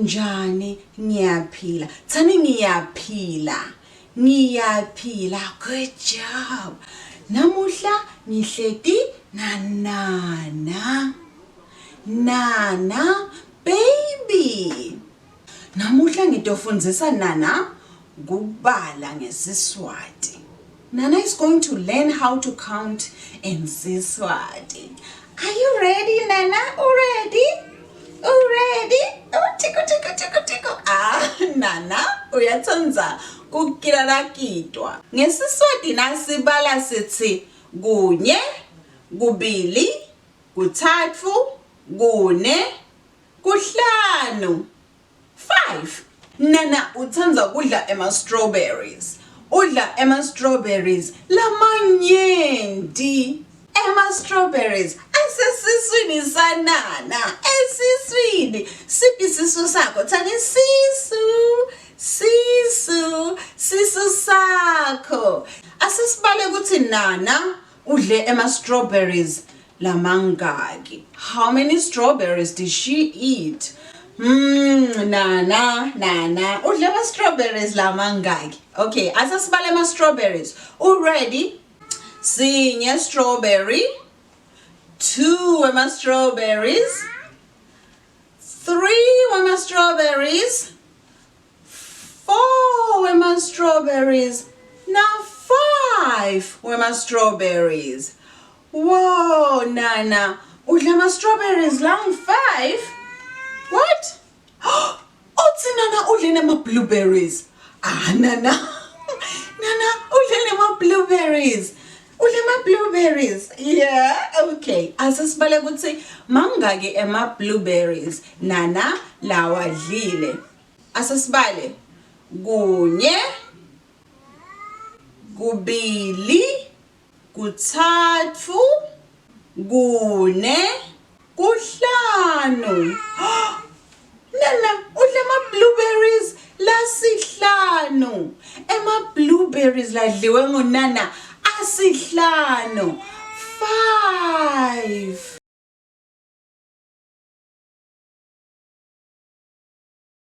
Unjani? Ngiyaphila. Thani ngiyaphila. Ngiyaphila. Good job. Namuhla ngihleti Nana. Nana, baby. Namuhla ngitofundzisa Nana kubala ngeSiswati. Nana is going to learn how to count in Siswati. Are you ready, Nana? Ready? Ready? Oh, tickle. Nana, uyatsandza kukilala kitwa. NgeSiswati nasibala sithi kunye, kubili, kuthathu, kune, kuhlanu. 5. Nana utsandza kudla strawberries. Udla strawberries lamanyenti. Strawberries asesiswini sanana. Esiswini. Siphi isisu sakho? Thani sisu sakho. Asisibale ukuthi Nana udle strawberries lamangaki. How many strawberries did she eat? Nana. Udle strawberries lamangaki. Okay, asisibale strawberries. Ready? Sinye strawberry. 2 strawberries. 3 strawberries. 4 strawberries. Now 5 strawberries. Whoa, Nana. Udle strawberries lang 5? What? Oh, Nana udle blueberries. Nana. Nana udle blueberries. Udle blueberries. Yeah, okay. Asisibale ukuthi mangaki blueberries Nana lawadlile. Asisibale kunye, kubili, kuthathu, kune, kuhlanu. Nana udle blueberries lasihlanu. Blueberries ladliwe nguNana asihlanu. 5.